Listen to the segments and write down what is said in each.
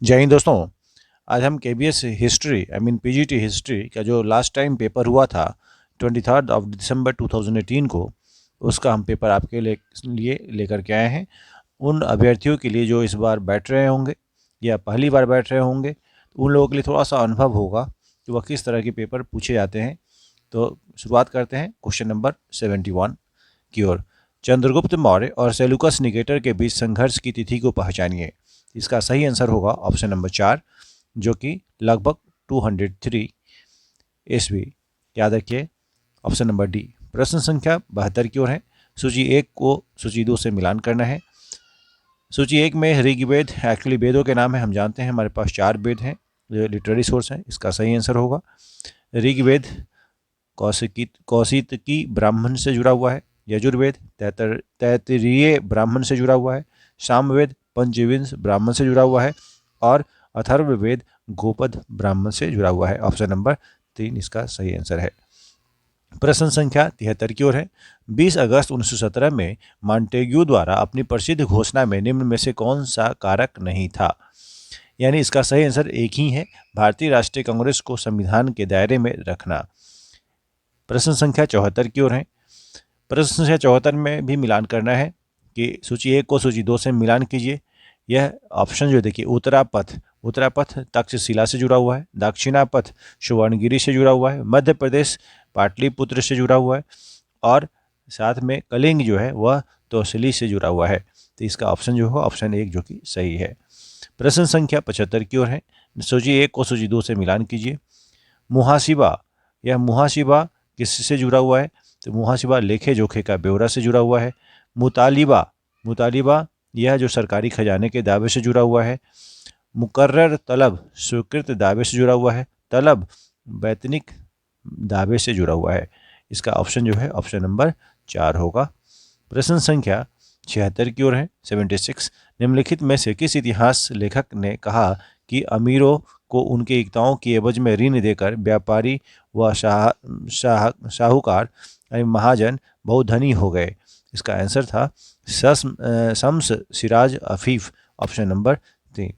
जय हिंद दोस्तों। आज हम केबीएस हिस्ट्री पीजीटी हिस्ट्री का जो लास्ट टाइम पेपर हुआ था 23 दिसंबर 2018 को, उसका हम पेपर आपके लिए लेकर के आए हैं। उन अभ्यर्थियों के लिए जो इस बार बैठ रहे होंगे या पहली बार बैठ रहे होंगे, उन लोगों के लिए थोड़ा सा अनुभव होगा कि वह किस तरह के पेपर पूछे जाते हैं। तो शुरुआत करते हैं क्वेश्चन नंबर 71 की ओर। चंद्रगुप्त मौर्य और सेलुकस निकेटर के बीच संघर्ष की तिथि को पहचानिए। इसका सही आंसर होगा ऑप्शन नंबर 4, जो कि लगभग 203 ईस्वी। याद रखिए ऑप्शन नंबर डी। प्रश्न संख्या 72 की ओर है। सूची 1 को सूची 2 से मिलान करना है। सूची 1 में ऋग्वेद, एक्चुअली वेदों के नाम है, हम जानते हैं हमारे पास 4 वेद हैं जो लिटरेरी सोर्स हैं। इसका सही आंसर होगा ऋग्वेद कौशिकी ब्राह्मण से जुड़ा हुआ है। यजुर्वेद तैत्तिरीय ब्राह्मण से जुड़ा हुआ है। सामवेद पंचविंश ब्राह्मण से जुड़ा हुआ है। और अथर्ववेद गोपद ब्राह्मण से जुड़ा हुआ है। ऑप्शन नंबर 3 इसका सही आंसर है। प्रश्न संख्या 73 की ओर है। 20 अगस्त 1917 में मॉन्टेग्यू द्वारा अपनी प्रसिद्ध घोषणा में निम्न में से कौन सा कारक नहीं था? यानी इसका सही आंसर एक ही है, भारतीय राष्ट्रीय कांग्रेस को संविधान के दायरे में रखना। प्रश्न संख्या 74 की ओर है। प्रश्न संख्या 74 में भी मिलान करना है कि सूची 1 को सूची 2 से मिलान कीजिए। यह ऑप्शन जो देखिए, उत्तरापथ तक्षशिला से जुड़ा हुआ है। दक्षिणापथ सुवर्णगिरी से जुड़ा हुआ है। मध्य प्रदेश पाटलिपुत्र से जुड़ा हुआ है। और साथ में कलिंग जो है वह तौसिली से जुड़ा हुआ है। तो इसका ऑप्शन जो है ऑप्शन 1 जो कि सही है। प्रश्न संख्या 75 की ओर है। सूची 1 को सूची 2 से मिलान कीजिए। मुहासिबा, यह मुहासिबा किससे जुड़ा हुआ है? तो मुहासिबा लेखे जोखे का ब्यौरा से जुड़ा हुआ है। मुतालिबा यह जो सरकारी खजाने के दावे से जुड़ा हुआ है। मुकर्रर तलब स्वीकृत दावे से जुड़ा हुआ है। तलब वैतनिक दावे से जुड़ा हुआ है। इसका ऑप्शन जो है ऑप्शन नंबर 4 होगा। प्रश्न संख्या 76 की ओर है। 76। निम्नलिखित में से किस इतिहास लेखक ने कहा कि अमीरों को उनके इक्ताओं की एवज में ऋण देकर व्यापारी व साहूकार महाजन बहुत धनी हो गए? इसका आंसर था Shams Siraj Afif, option number 3।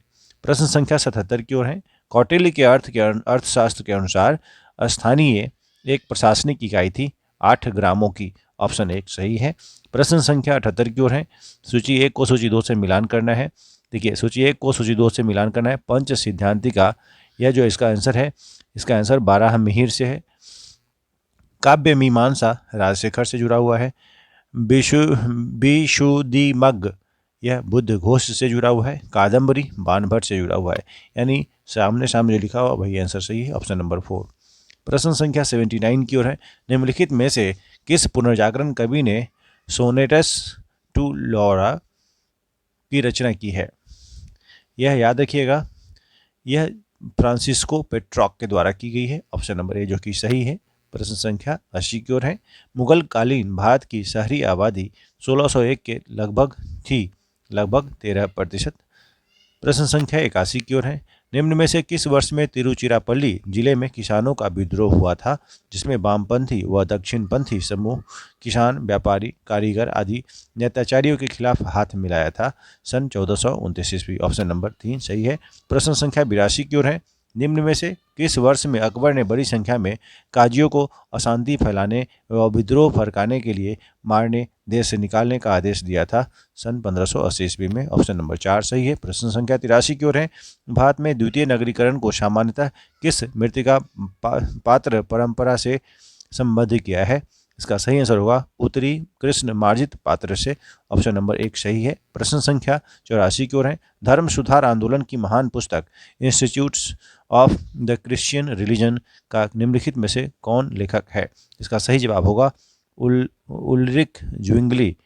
प्रश्न संख्या 77 की ओर है। कौटिल्य के अर्थशास्त्र के अनुसार स्थानीय एक प्रशासनिक इकाई थी 8 ग्रामों की। ऑप्शन 1 सही है। प्रश्न संख्या 78 की ओर है। सूची 1 को सूची 2 से मिलान करना है। देखिए, सूची 1 को सूची 2 से मिलान करना है। पंच सिद्धांतिका, यह जो इसका आंसर है, इसका आंसर 12 मिहिर से है। काव्य मीमांसा राजशेखर से जुड़ा हुआ है। विशुद्धिमग्ग, यह बुद्ध घोष से जुड़ा हुआ है। कादम्बरी बाणभट्ट से जुड़ा हुआ है। यानी सामने सामने जो लिखा हुआ वही आंसर सही है, ऑप्शन नंबर 4। प्रश्न संख्या 79 की ओर है। निम्नलिखित में से किस पुनर्जागरण कवि ने सोनेटस टू लॉरा की रचना की है? यह याद रखिएगा, यह फ्रांसिस्को पेट्रॉक के द्वारा की गई है। ऑप्शन नंबर ए जो कि सही है। प्रश्न संख्या 80 की ओर है। मुगल कालीन भारत की शहरी आबादी 1601 के लगभग थी, लगभग 13%। प्रश्न संख्या 81 की ओर है। निम्न में से किस वर्ष में तिरुचिरापल्ली जिले में किसानों का विद्रोह हुआ था, जिसमें वामपंथी व दक्षिणपंथी समूह किसान, व्यापारी, कारीगर आदि नेताचारियों के खिलाफ हाथ मिलाया था? सन 1429 ईस्वी, ऑप्शन नंबर 3 सही है। प्रश्न संख्या 82 की ओर है। निम्न में से किस वर्ष में अकबर ने बड़ी संख्या में काजियों को अशांति फैलाने व विद्रोह भड़काने के लिए मारने, देश से निकालने का आदेश दिया था? सन 1580 ईस्वी में, ऑप्शन नंबर 4 सही है। प्रश्न संख्या 83 की ओर है। भारत में द्वितीय नगरीकरण को सामान्यतः किस मृतिका पात्र परंपरा से संबद्ध किया है? इसका सही आंसर होगा उत्तरी कृष्ण मार्जित पात्र से, ऑप्शन नंबर 1 सही है। प्रश्न संख्या 84 की ओर है। धर्म सुधार आंदोलन की महान पुस्तक institutes of the Christian religion का निम्नलिखित में से कौन लेखक है? इसका सही जवाब होगा उल्रिक ज्विंगली,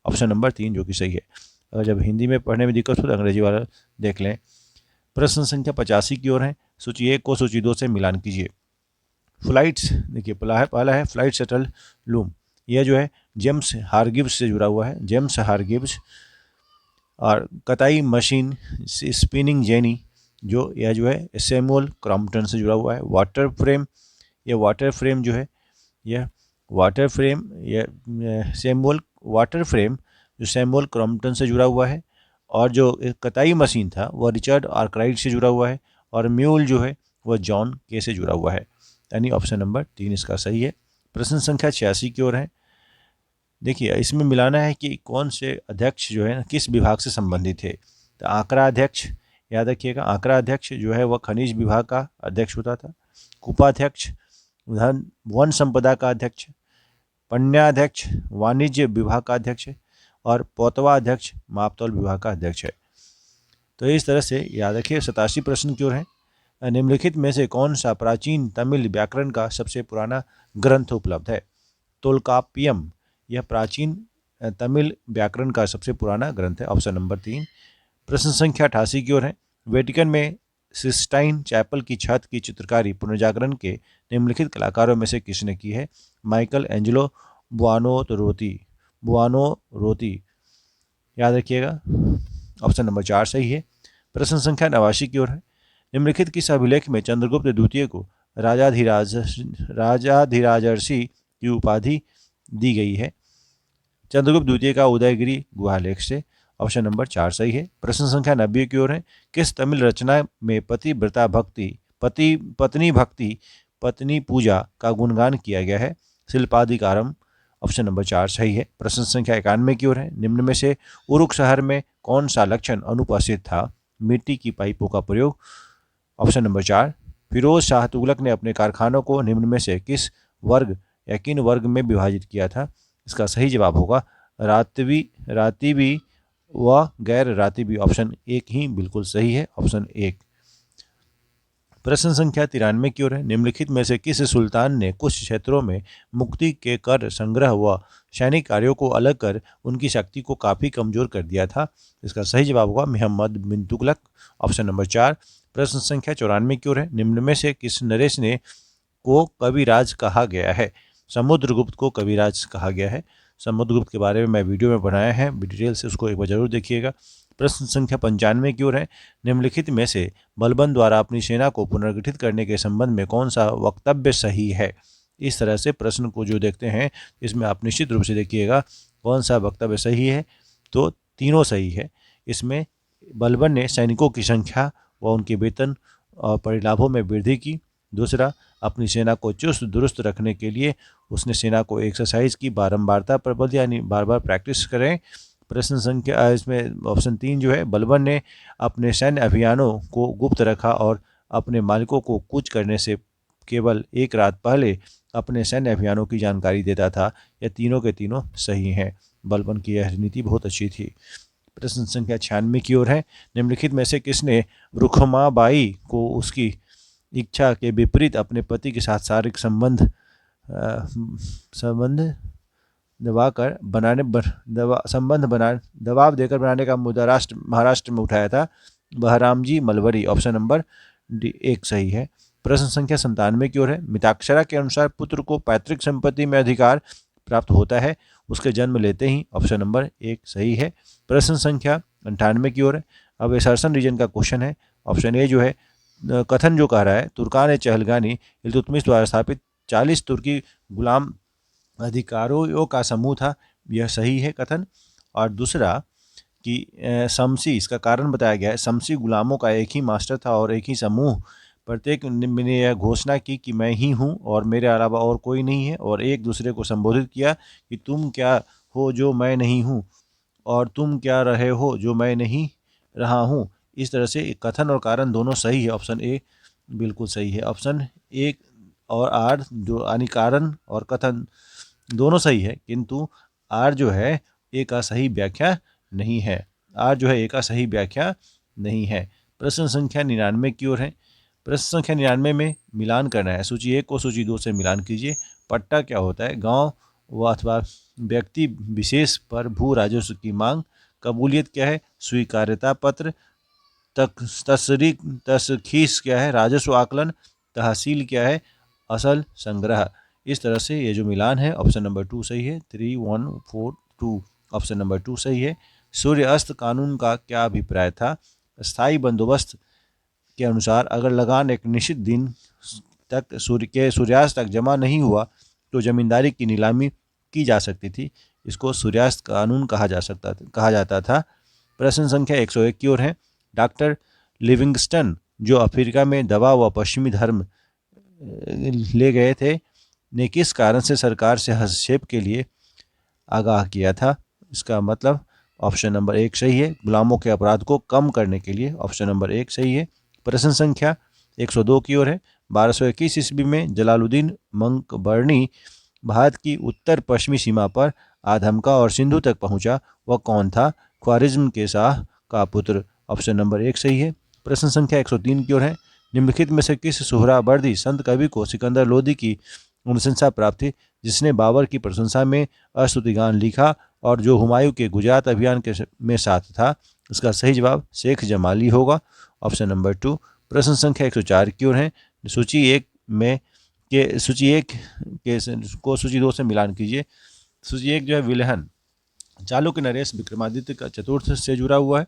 ऑप्शन नंबर 3 जो कि सही है। अगर जब हिंदी में पढ़ने में दिक्कत हो तो अंग्रेजी वाला देख लें। प्रश्न संख्या 85 की ओर है। सूची 1 को सूची 2 से मिलान कीजिए। फ्लाइट्स, देखिए पहला है फ्लाइट शटल लूम, यह जो है जेम्स हारगिव्स से जुड़ा हुआ है, जेम्स हारगिव्स। और कताई मशीन स्पिनिंग जेनी, जो यह जो है सैमुअल क्रॉम्पटन से जुड़ा हुआ है। वाटर फ्रेम, यह वाटर फ्रेम जो है, यह वाटर फ्रेम, यह सैमुअल वाटर फ्रेम जो सैमुअल क्रॉम्पटन से जुड़ा हुआ है। और जो कताई मशीन था वह रिचर्ड आर्कराइट से जुड़ा हुआ है, और म्यूल जो है वह जॉन के से जुड़ा हुआ है। यानी ऑप्शन नंबर 3 इसका सही है। प्रश्न संख्या 86 की ओर है। देखिए इसमें मिलाना है कि कौन से अध्यक्ष जो है ना किस विभाग से संबंधित थे। तो आंकड़ा अध्यक्ष, याद रखिएगा, आंकड़ा अध्यक्ष जो है वह खनिज विभाग का अध्यक्ष होता था। कुपाध्यक्ष वन संपदा का अध्यक्ष, पण्याध्यक्ष वाणिज्य विभाग का अध्यक्ष है, और पोतवा अध्यक्ष मापतौल विभाग का अध्यक्ष है। तो इस तरह से याद रखिए। 87 प्रश्न की ओर है। निम्नलिखित में से कौन सा प्राचीन तमिल व्याकरण का सबसे पुराना ग्रंथ उपलब्ध है। तोल्काप्पियम, यह प्राचीन तमिल व्याकरण का सबसे पुराना ग्रंथ है। Option number 3। प्रश्न संख्या 88 की ओर है। वेटिकन में सिस्टाइन चैपल की छत की चित्रकारी पुनर्जागरण के निम्नलिखित कलाकारों में से किसने की है। माइकल एंजेलो बुआनोरोती, याद रखिएगा। ऑप्शन नंबर 4 सही है। प्रश्न संख्या 89 की ओर है। निम्नलिखित किस अभिलेख में चंद्रगुप्त द्वितीय को राजाधिराजर्षि की उपाधि दी गई है। चंद्रगुप्त द्वितीय का उदयगिरी गुहालेख से। ऑप्शन नंबर 4 सही है। प्रश्न संख्या 90 की ओर है। किस तमिल रचना में पत्नी भक्ति पत्नी पूजा का गुणगान किया गया है। शिल्पाधिकारम। ऑप्शन नंबर 4 सही है। प्रश्न संख्या 91 की ओर है। निम्न में से उरुक शहर में कौन सा लक्षण अनुपस्थित था। मिट्टी की पाइपों का प्रयोग। Option number 4। फिरोज शाह तुगलक ने अपने कारखानों को निम्न में से किस वर्ग या किन वर्ग में विभाजित किया था। इसका सही जवाब होगा रातिबी व गैर रातिबी। ऑप्शन 1 ही बिल्कुल सही है, ऑप्शन 1। प्रश्न संख्या 93 की ओर है। निम्नलिखित में से किस सुल्तान ने कुछ क्षेत्रों में मुक्ति के कर संग्रह व सैनिक कार्यों को अलग कर उनकी शक्ति को काफ़ी कमजोर कर दिया था। इसका सही जवाब होगा मोहम्मद बिन तुगलक। Option number 4। प्रश्न संख्या 94 की ओर है। निम्न में से किस नरेश ने को कविराज कहा गया है। समुद्रगुप्त को कविराज कहा गया है। समुद्रगुप्त के बारे में मैं वीडियो में बनाया है, डिटेल से उसको एक बार जरूर देखिएगा। प्रश्न संख्या 95 की ओर है। निम्नलिखित में से बलबन द्वारा अपनी सेना को पुनर्गठित करने के संबंध में कौन सा वक्तव्य सही है। इस तरह से प्रश्न को जो देखते हैं इसमें आप निश्चित रूप से देखिएगा कौन सा वक्तव्य सही है। तो तीनों सही है। इसमें बलबन ने सैनिकों की संख्या व उनके वेतन और परिलाभों में वृद्धि की। दूसरा, अपनी सेना को चुस्त दुरुस्त रखने के लिए उसने सेना को एक्सरसाइज की बारंबारता पर बल, यानी बार बार प्रैक्टिस करें। प्रश्न संख्या इसमें ऑप्शन 3 जो है, बलबन ने अपने सैन्य अभियानों को गुप्त रखा और अपने मालिकों को कूच करने से केवल एक रात पहले अपने सैन्य अभियानों की जानकारी देता था। यह तीनों के तीनों सही हैं। बलबन की यह नीति बहुत अच्छी थी। प्रश्न संख्या 96 की ओर है। निम्नलिखित में से किसने रुखमाबाई को उसकी इच्छा के विपरीत अपने पति के साथ शारीरिक संबंध दबाव देकर बनाने का मुद्दा महाराष्ट्र में उठाया था। बहरामजी मलवरी। ऑप्शन नंबर 1 सही है। प्रश्न संख्या 97 की ओर है। मिताक्षरा के अनुसार पुत्र को पैतृक संपत्ति में अधिकार प्राप्त होता है उसके जन्म लेते ही। ऑप्शन नंबर 1 सही है। प्रश्न संख्या 98 की ओर है। अब एसरसन रीजन का क्वेश्चन है। ऑप्शन ए जो है कथन जो कह रहा है तुर्कान ए चहलगानी इल्तुतमिश द्वारा स्थापित 40 तुर्की गुलाम अधिकारियों का समूह था। यह सही है कथन। और दूसरा कि शमसी, इसका कारण बताया गया है। शमसी गुलामों का एक ही मास्टर था और एक ही समूह। प्रत्येक ने यह घोषणा की कि मैं ही हूँ और मेरे अलावा और कोई नहीं है, और एक दूसरे को संबोधित किया कि तुम क्या हो जो मैं नहीं हूँ, और तुम क्या रहे हो जो मैं नहीं रहा हूँ। इस तरह से कथन और कारण दोनों सही है। ऑप्शन ए बिल्कुल सही है। ऑप्शन 1 और आर जो यानी कारण और कथन दोनों सही है, किंतु आर जो है ए का सही व्याख्या नहीं है। आर जो है ए का सही व्याख्या नहीं है। प्रश्न संख्या 99 की ओर है। प्रश्न संख्या 99 में मिलान करना है। सूची 1 को सूची 2 से मिलान कीजिए। पट्टा क्या होता है। गांव व अथवा व्यक्ति विशेष पर भू राजस्व की मांग। कबूलियत क्या है। स्वीकार्यता पत्र। तसखीस क्या है। राजस्व आकलन। तहसील क्या है। असल संग्रह। इस तरह से ये जो मिलान है ऑप्शन नंबर 2 सही है। 3142 ऑप्शन नंबर 2 सही है। सूर्य अस्त कानून का क्या अभिप्राय था। स्थायी बंदोबस्त के अनुसार अगर लगान एक निश्चित दिन तक सूर्यास्त तक जमा नहीं हुआ तो जमींदारी की नीलामी की जा सकती थी। इसको सूर्यास्त कानून कहा जाता था। प्रश्न संख्या 101 की ओर है। डॉक्टर लिविंगस्टन जो अफ्रीका में दवा व पश्चिमी धर्म ले गए थे ने किस कारण से सरकार से हस्तक्षेप के लिए आगाह किया था? इसका मतलब ऑप्शन नंबर 1 सही है, गुलामों के अपराध को कम करने के लिए। ऑप्शन नंबर 1 सही है। प्रश्न संख्या 102 की ओर है। 1221 ईस्वी में जलालुद्दीन मंकबर्नी भारत की उत्तर पश्चिमी सीमा पर आधमका और सिंधु तक पहुंचा, वह कौन था? ख्वारिज्म के शाह का पुत्र। ऑप्शन नंबर 1 सही है। प्रश्न संख्या 103 की ओर है। निम्नलिखित में से किस सोहरावर्दी संत कवि को सिकंदर लोदी की अनुशंसा प्राप्त थी, जिसने बाबर की प्रशंसा में अस्तुतिगान लिखा और जो हुमायूं के गुजरात अभियान के में साथ था? इसका सही जवाब शेख जमाली होगा। Option number 2। प्रश्न संख्या 104 की ओर है। सूची एक को सूची 2 से मिलान कीजिए। सूची 1 जो है विल्हन चालुक्य नरेश विक्रमादित्य का चतुर्थ से जुड़ा हुआ है।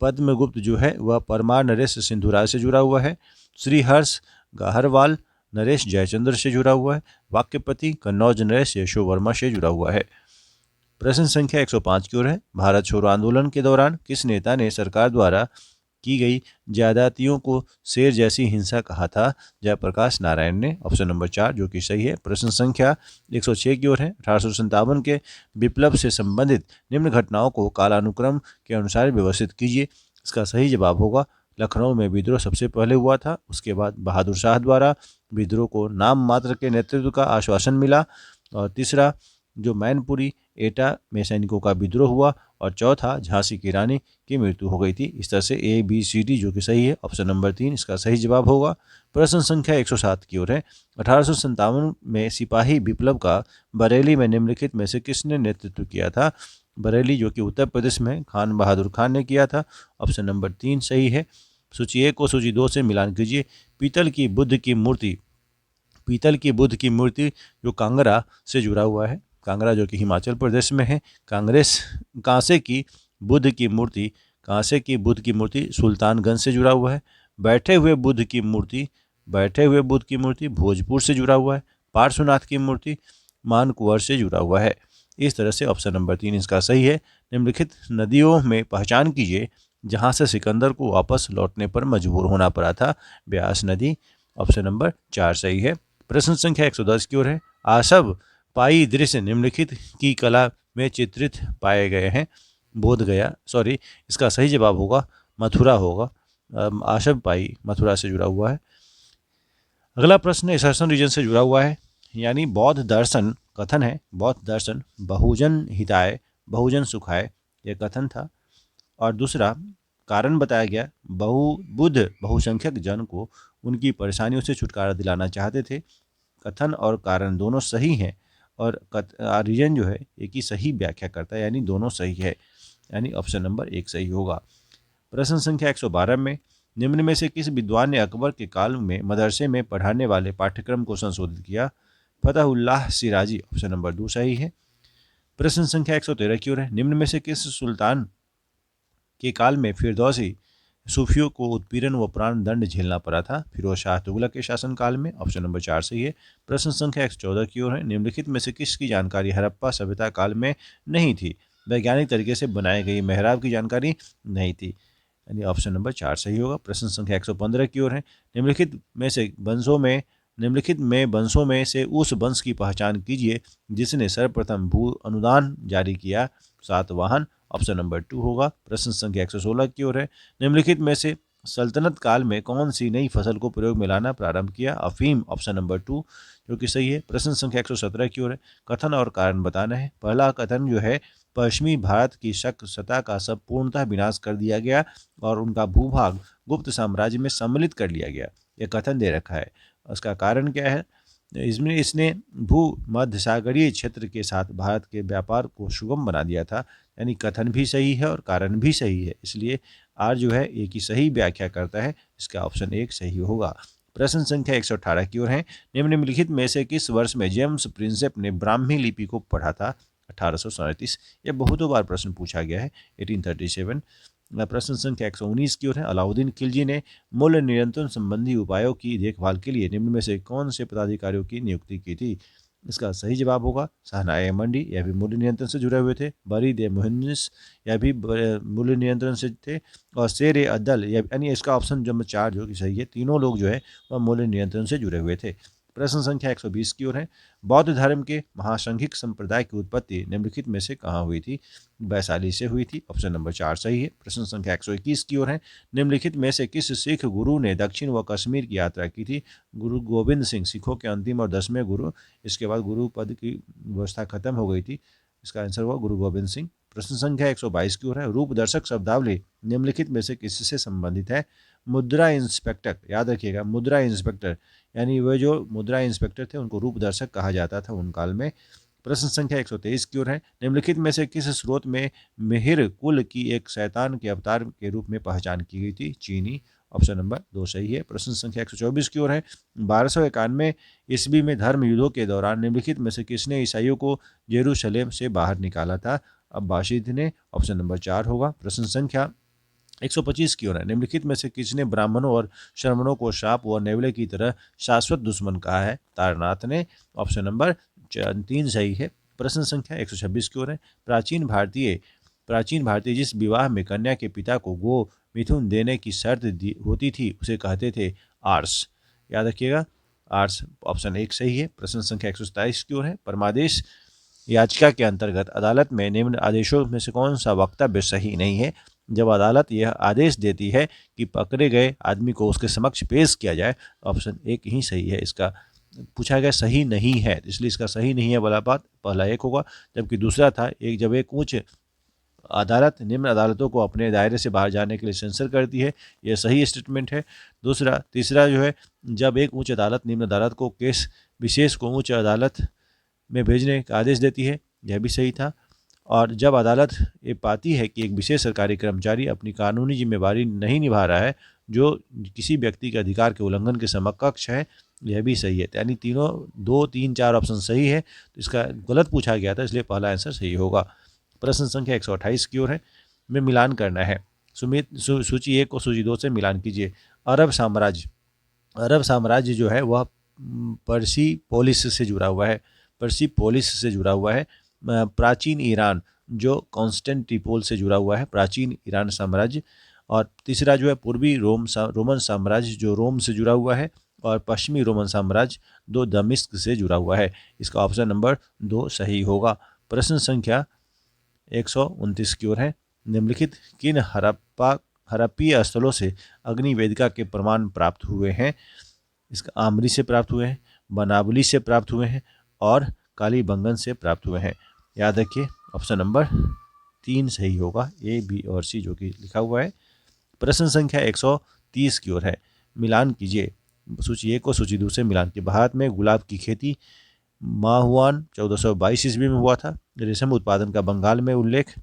पद्मगुप्त जो है वह परमार नरेश सिंधुराज से जुड़ा हुआ है। श्रीहर्ष गाहरवाल नरेश जयचंद्र से जुड़ा हुआ है। वाक्यपति कन्नौज नरेश यशो वर्मा से जुड़ा हुआ है। प्रश्न संख्या 105 की ओर है। भारत छोड़ो आंदोलन के दौरान किस नेता ने सरकार द्वारा की गई ज्यादतियों को शेर जैसी हिंसा कहा था? जयप्रकाश नारायण ने। ऑप्शन नंबर 4 जो कि सही है। प्रश्न संख्या 106 की ओर है। 1857 के विप्लव से संबंधित निम्न घटनाओं को कालानुक्रम के अनुसार व्यवस्थित कीजिए। इसका सही जवाब होगा लखनऊ में विद्रोह सबसे पहले हुआ था, उसके बाद बहादुर शाह द्वारा विद्रोह को नाम मात्र के नेतृत्व का आश्वासन मिला, और तीसरा जो मैनपुरी एटा में सैनिकों का विद्रोह हुआ, और चौथा झांसी की रानी की मृत्यु हो गई थी। इस तरह से ABCD जो कि सही है। ऑप्शन नंबर 3 इसका सही जवाब होगा। प्रश्न संख्या 107 की ओर है। 1857 में सिपाही विप्लव का बरेली में निम्नलिखित में से किसने नेतृत्व किया था? बरेली जो कि उत्तर प्रदेश में खान बहादुर खान ने किया था। ऑप्शन नंबर 3 सही है। सूची 1 को सूची 2 से मिलान कीजिए। पीतल की बुद्ध की मूर्ति जो कांगड़ा से जुड़ा हुआ है, कांगड़ा जो कि हिमाचल प्रदेश में है। कांसे की बुद्ध की मूर्ति सुल्तानगंज से जुड़ा हुआ है। बैठे हुए बुद्ध की मूर्ति भोजपुर से जुड़ा हुआ है। पार्श्वनाथ की मूर्ति मानकुंवर से जुड़ा हुआ है। इस तरह से ऑप्शन नंबर 3 इसका सही है। निम्नलिखित नदियों में पहचान कीजिए जहां से सिकंदर को वापस लौटने पर मजबूर होना पड़ा था। ब्यास नदी। ऑप्शन नंबर 4 सही है। प्रश्न संख्या 110 की ओर है। आशव पाई दृश्य निम्नलिखित की कला में चित्रित पाए गए हैं। इसका सही जवाब होगा मथुरा होगा। आशव पाई मथुरा से जुड़ा हुआ है। अगला प्रश्न असर्सन रीजन से जुड़ा हुआ है, यानी बौद्ध दर्शन कथन है। बौद्ध दर्शन बहुजन हिताय बहुजन सुखाय यह कथन था, और दूसरा कारण बताया गया बुद्ध बहुसंख्यक जन को उनकी परेशानियों से छुटकारा दिलाना चाहते थे। कथन और कारण दोनों सही हैं, और रीजन जो है एक ही सही व्याख्या करता है, यानी दोनों सही है, यानी ऑप्शन नंबर 1 सही होगा। प्रश्न संख्या 112 में निम्न में से किस विद्वान ने अकबर के काल में मदरसे में पढ़ाने वाले पाठ्यक्रम को संशोधित किया? फतहुल्लाह सिराजी। ऑप्शन नंबर 2 सही है। प्रश्न संख्या 113 की ओर है। निम्न में से किस सुल्तान के काल में फिरदौसी सूफियों को उत्पीड़न व प्राण दंड झेलना पड़ा था? फिरोज शाह तुगलक के शासन काल में। ऑप्शन नंबर 4 सही है। प्रश्न संख्या 114 की ओर है। निम्नलिखित में से किसकी जानकारी हड़प्पा सभ्यता काल में नहीं थी? वैज्ञानिक तरीके से बनाई गई मेहराब की जानकारी नहीं थी, यानी ऑप्शन नंबर 4 सही होगा। प्रश्न संख्या 115 की ओर है। निम्नलिखित में वंशों में से उस वंश की पहचान कीजिए जिसने सर्वप्रथम भू अनुदान जारी किया। सातवाहन। ऑप्शन नंबर 2 होगा। प्रश्न संख्या 116 की ओर है। निम्नलिखित में से सल्तनत काल में कौन सी नई फसल को प्रयोग में लाना प्रारंभ किया? अफीम। ऑप्शन नंबर 2 जो कि सही है। प्रश्न संख्या 117 की ओर है। कथन और कारण बताना है। पहला कथन जो है, पश्चिमी भारत की शक सत्ता का संपूर्णतः विनाश कर दिया गया और उनका भूभाग गुप्त साम्राज्य में सम्मिलित कर लिया गया। यह कथन दे रखा है। उसका कारण क्या है? इसने भूमध्य सागरीय क्षेत्र के साथ भारत के व्यापार को सुगम बना दिया था, यानी कथन भी सही है और कारण भी सही है, इसलिए आर जो है एक ही सही व्याख्या करता है। इसका ऑप्शन 1 सही होगा। प्रश्न संख्या 118 की ओर है। निम्नलिखित में से किस वर्ष में जेम्स प्रिंसेप ने ब्राह्मी लिपि को पढ़ा था? 1837। यह बहुतों बार प्रश्न पूछा गया है। 1837। प्रश्न संख्या 119 की ओर है। अलाउद्दीन खिलजी ने मूल्य नियंत्रण संबंधी उपायों की देखभाल के लिए निम्न में से कौन से पदाधिकारियों की नियुक्ति की थी? इसका सही जवाब होगा शाहनाए मंडी, यह भी मूल्य नियंत्रण से जुड़े हुए थे। बरीद मुहन्निस, यह भी मूल्य नियंत्रण से थे। और शेर अदल, यानी इसका ऑप्शन नंबर 4 जो कि सही है, तीनों लोग जो है वह मूल्य नियंत्रण से जुड़े हुए थे। प्रश्न संख्या 120 की ओर है। बौद्ध धर्म के महासंघिक संप्रदाय की उत्पत्ति निम्नलिखित में से कहाँ हुई थी? वैशाली से हुई थी, ऑप्शन नंबर 4 सही है। प्रश्न संख्या 121 की ओर है। निम्नलिखित में से किस सिख गुरु ने दक्षिण व कश्मीर की यात्रा की थी? गुरु गोविंद सिंह सिखों के अंतिम और 10वें गुरु। इसके बाद गुरु पद की व्यवस्था खत्म हो गई थी। इसका आंसर हुआ गुरु गोविंद सिंह। प्रश्न संख्या 122 की ओर है। रूपदर्शक शब्दावली निम्नलिखित में से किससे संबंधित है? मुद्रा इंस्पेक्टर, याद रखिएगा मुद्रा इंस्पेक्टर, यानी वे जो मुद्रा इंस्पेक्टर थे उनको रूपदर्शक कहा जाता था उन काल में। प्रश्न संख्या 123 की ओर है। निम्नलिखित में से किस स्रोत में मिहिर कुल की एक शैतान के अवतार के रूप में पहचान की गई थी? चीनी, ऑप्शन नंबर 2 सही है। प्रश्न संख्या 124 की ओर है। 1291 ईस्वी में धर्म युद्धों के दौरान निम्नलिखित में से किसने ईसाइयों को यरूशलेम से बाहर निकाला था? अब्बासिद ने, ऑप्शन नंबर 4 होगा। प्रश्न संख्या 125 की ओर है। निम्नलिखित में से किसने ब्राह्मणों और श्रमणों को शाप व नेवले की तरह शाश्वत दुश्मन कहा है? तारनाथ ने, ऑप्शन नंबर 3 सही है। प्रश्न संख्या 126 की ओर है। प्राचीन भारतीय जिस विवाह में कन्या के पिता को गो मिथुन देने की शर्त होती थी उसे कहते थे आर्स, याद रखिएगा आर्स, ऑप्शन 1 सही है। प्रश्न संख्या 127 की ओर है। परमादेश याचिका के अंतर्गत अदालत में निम्न आदेशों में से कौन सा वक्तव्य सही नहीं है? जब अदालत यह आदेश देती है कि पकड़े गए आदमी को उसके समक्ष पेश किया जाए, ऑप्शन 1 ही सही है। इसका पूछा गया सही नहीं है, इसलिए इसका सही नहीं है वाला बात पहला 1 होगा। जबकि दूसरा था जब एक उच्च अदालत निम्न अदालतों को अपने दायरे से बाहर जाने के लिए सेंसर करती है, यह सही स्टेटमेंट है। तीसरा जो है, जब एक उच्च अदालत निम्न अदालत को केस विशेष को उच्च अदालत में भेजने का आदेश देती है, यह भी सही था। और जब अदालत ये पाती है कि एक विशेष सरकारी कर्मचारी अपनी कानूनी जिम्मेदारी नहीं निभा रहा है जो किसी व्यक्ति के अधिकार के उल्लंघन के समकक्ष है, यह भी सही है। यानी तीनों 2, 3, 4 ऑप्शन सही है। तो इसका गलत पूछा गया था, इसलिए पहला आंसर सही होगा। प्रश्न संख्या 128 की ओर है। में मिलान करना है। सूची 1 और सूची 2 से मिलान कीजिए। अरब साम्राज्य जो है वह पर्सिपोलिस से जुड़ा हुआ है। प्राचीन ईरान जो कॉन्स्टेंटिनोपल से जुड़ा हुआ है, प्राचीन ईरान साम्राज्य। और तीसरा जो है पूर्वी रोमन साम्राज्य जो रोम से जुड़ा हुआ है। और पश्चिमी रोमन साम्राज्य दो दमिश्क से जुड़ा हुआ है। इसका ऑप्शन नंबर 2 सही होगा। प्रश्न संख्या 129 की ओर है। निम्नलिखित किन हड़प्पीय स्थलों से अग्नि वेदिका के प्रमाण प्राप्त हुए हैं? इसका आमरी से प्राप्त हुए हैं, बनावली से प्राप्त हुए हैं और कालीबंगन से प्राप्त हुए हैं। याद रखिए ऑप्शन नंबर 3 सही होगा, ए, बी और सी जो कि लिखा हुआ है। प्रश्न संख्या 130 की ओर है। मिलान कीजिए सूची 1 और सूची 2 से मिलान की। भारत में गुलाब की खेती माहुआन 1422 ईस्वी में हुआ था। रेशम उत्पादन का बंगाल में उल्लेख,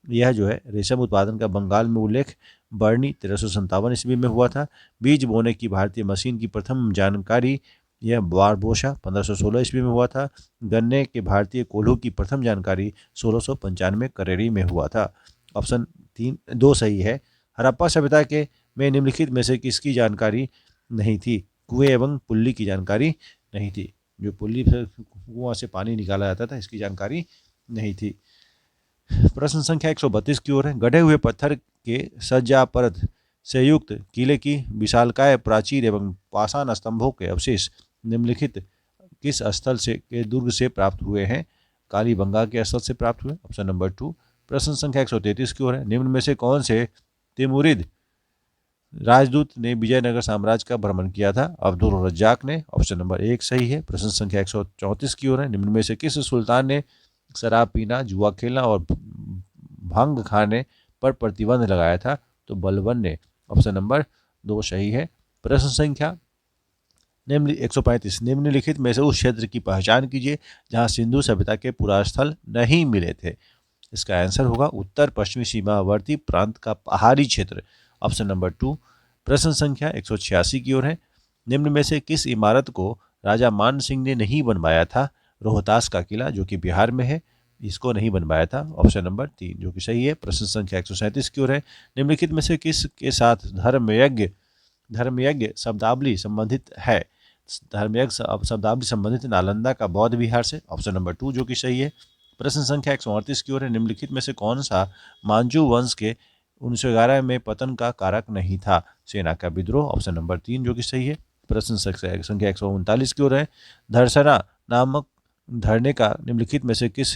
यह जो है रेशम उत्पादन का बंगाल में उल्लेख बर्नी 1357 ईस्वी में हुआ था। बीज बोने की भारतीय मशीन की प्रथम जानकारी यह बारबोसा 1516 ईस्वी में हुआ था। गन्ने के भारतीय कोल्हू की प्रथम जानकारी 1695 करेरी में हुआ था। ऑप्शन 2 सही है। हड़प्पा सभ्यता के में निम्नलिखित में से किसकी जानकारी नहीं थी? कुएं एवं पुल्ली की जानकारी नहीं थी। जो पुल्ली से कुआं से पानी निकाला जाता था, इसकी जानकारी नहीं थी। प्रश्न संख्या 132 की ओर है। गढ़े हुए पत्थर के सज्जा परत से युक्त किले की विशालकाय प्राचीर एवं पाषाण स्तंभों के अवशेष निम्नलिखित किस स्थल से के दुर्ग से प्राप्त हुए हैं? कालीबंगा के स्थल से प्राप्त हुए, ऑप्शन नंबर 2। प्रश्न संख्या 133 की ओर है। निम्न में से कौन से तिमुरिद राजदूत ने विजयनगर साम्राज्य का भ्रमण किया था? अब्दुल रज्जाक ने, ऑप्शन नंबर 1 सही है। प्रश्न संख्या 134 की ओर है। निम्न में से किस सुल्तान ने शराब पीना, जुआ खेलना और भांग खाने पर प्रतिबंध लगाया था? तो बलबन ने, ऑप्शन नंबर 2 सही है। प्रश्न संख्या 135। निम्नलिखित में से उस क्षेत्र की पहचान कीजिए जहां सिंधु सभ्यता के पुरास्थल नहीं मिले थे। इसका आंसर होगा उत्तर पश्चिमी सीमावर्ती प्रांत का पहाड़ी क्षेत्र, ऑप्शन नंबर 2। प्रश्न संख्या 186 की ओर है। निम्न में से किस इमारत को राजा मान सिंह ने नहीं बनवाया था? रोहतास का किला जो कि बिहार में है, इसको नहीं बनवाया था, ऑप्शन नंबर 3 जो कि सही है। प्रश्न संख्या 137 की ओर है। निम्नलिखित में से किस के साथ धर्मयज्ञ शब्दावली संबंधित है? धर्मयज्ञ शब्दावली संबंधित नालंदा का बौद्ध विहार से, ऑप्शन नंबर 2 जो कि सही है। प्रश्न संख्या 138 की ओर है, निम्नलिखित में से कौन सा मांजू वंश के 1911 में पतन का कारक नहीं था? सेना का विद्रोह, ऑप्शन नंबर 3 जो कि सही है। प्रश्न संख्या 139 की ओर है, धरसना नामक धरने का निम्नलिखित में से किस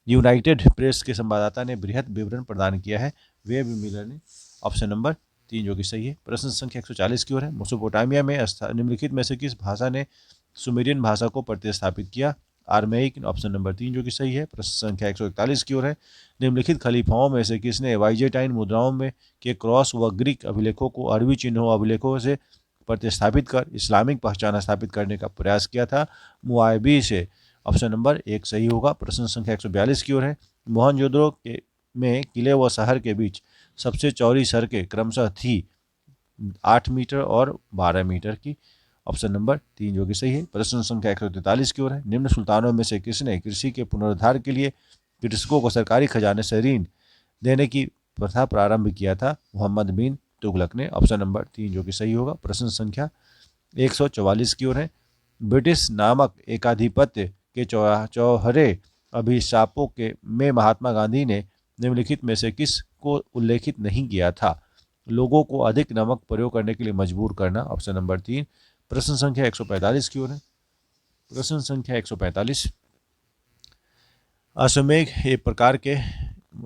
यूनाइटेड प्रेस के संवाददाता ने बृहद विवरण प्रदान किया है? वेब मिलर ने, ऑप्शन नंबर 3 जो कि सही है। प्रश्न संख्या 140 की ओर है, मेसोपोटामिया में निम्नलिखित में से किस भाषा ने सुमेरियन भाषा को प्रतिस्थापित किया? आर्मेइक, ऑप्शन नंबर 3 जो कि सही है। प्रश्न संख्या 141 की ओर है, निम्नलिखित खलीफाओं में से किसने वाइजेंटाइन मुद्राओं में के क्रॉस व ग्रीक अभिलेखों को अरबी चिन्हों अभिलेखों से प्रतिस्थापित कर इस्लामिक पहचान स्थापित करने का प्रयास किया था? मुआयबी से, ऑप्शन नंबर 1 सही होगा। प्रश्न संख्या 142 की ओर है, मोहनजोदड़ो में किले व शहर के बीच सबसे चौड़ी सड़कें क्रमशः थी 8 मीटर और 12 मीटर की, ऑप्शन नंबर 3 जो कि सही है। प्रश्न संख्या 143 की ओर है, निम्न सुल्तानों में से किसने कृषि के पुनरुद्धार के लिए कृषकों को सरकारी खजाने से ऋण देने की प्रथा प्रारंभ किया था? मोहम्मद बिन तुगलक ने, ऑप्शन नंबर 3 जो कि सही होगा। प्रश्न संख्या 144 की ओर है, ब्रिटिश नामक एकाधिपत्य के चौहरे अभिशापों के में महात्मा गांधी ने निम्नलिखित में से किस को उल्लेखित नहीं किया था? लोगों को अधिक नमक प्रयोग करने के लिए मजबूर करना, ऑप्शन नंबर 3। प्रश्न संख्या 145 की ओर है, प्रश्न संख्या 145, अश्वमेघ एक प्रकार के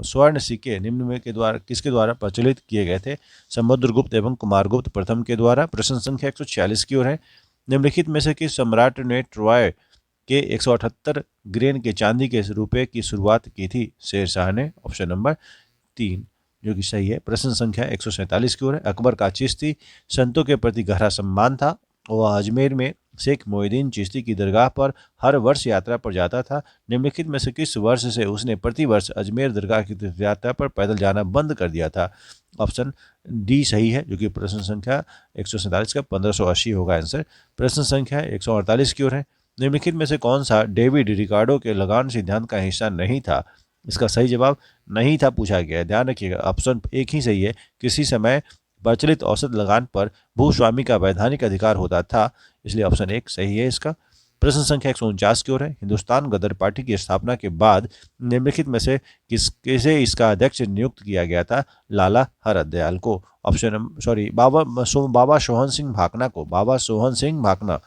स्वर्ण सिक्के निम्न में के द्वारा किसके द्वारा प्रचलित किए गए थे? समुद्रगुप्त एवं कुमारगुप्त प्रथम के द्वारा। प्रश्न संख्या 146 की ओर है, निम्नलिखित में से किस सम्राट ने ट्रॉय के 178 ग्रेन के चांदी के रुपए की शुरुआत की थी? शेरशाह ने, ऑप्शन नंबर 3 जो कि सही है। प्रश्न संख्या 147 की ओर है, अकबर का चिश्ती संतों के प्रति गहरा सम्मान था। वह अजमेर में शेख मोइनुद्दीन चिश्ती की दरगाह पर हर वर्ष यात्रा पर जाता था। निम्नलिखित में से किस वर्ष से उसने प्रतिवर्ष अजमेर दरगाह की यात्रा पर पैदल जाना बंद कर दिया था? ऑप्शन डी सही है, जो कि प्रश्न संख्या 147 का 1580 होगा आंसर। प्रश्न संख्या 148 की ओर है, निम्नलिखित में से कौन सा डेविड रिकार्डो के लगान सिद्धांत का हिस्सा नहीं था? इसका सही जवाब नहीं था पूछा गया। ध्यान रखिएगा, ऑप्शन एक ही सही है। किसी समय प्रचलित औसत लगान पर भूस्वामी का वैधानिक अधिकार होता था, इसलिए ऑप्शन 1 सही है इसका। प्रश्न संख्या 149 की ओर है, हिंदुस्तान गदर पार्टी की स्थापना के बाद निम्नलिखित में से किसे इसका अध्यक्ष नियुक्त किया गया था? लाला हरदयाल को, ऑप्शन बाबा सोहन सिंह भाकना को, बाबा सोहन सिंह भाकना,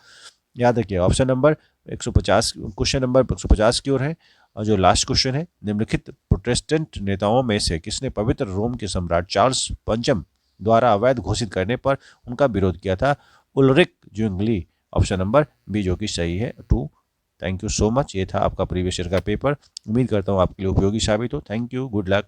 याद रखिए। ऑप्शन नंबर 150, क्वेश्चन नंबर 150 की ओर है, और जो लास्ट क्वेश्चन है, निम्नलिखित प्रोटेस्टेंट नेताओं में से किसने पवित्र रोम के सम्राट चार्ल्स पंचम द्वारा अवैध घोषित करने पर उनका विरोध किया था? Ulrich Zwingli, option number B जो कि सही है 2। Thank you so much. ये था आपका प्रीवियस ईयर का पेपर। उम्मीद करता हूँ आपके लिए उपयोगी साबित हो। Thank you, good luck.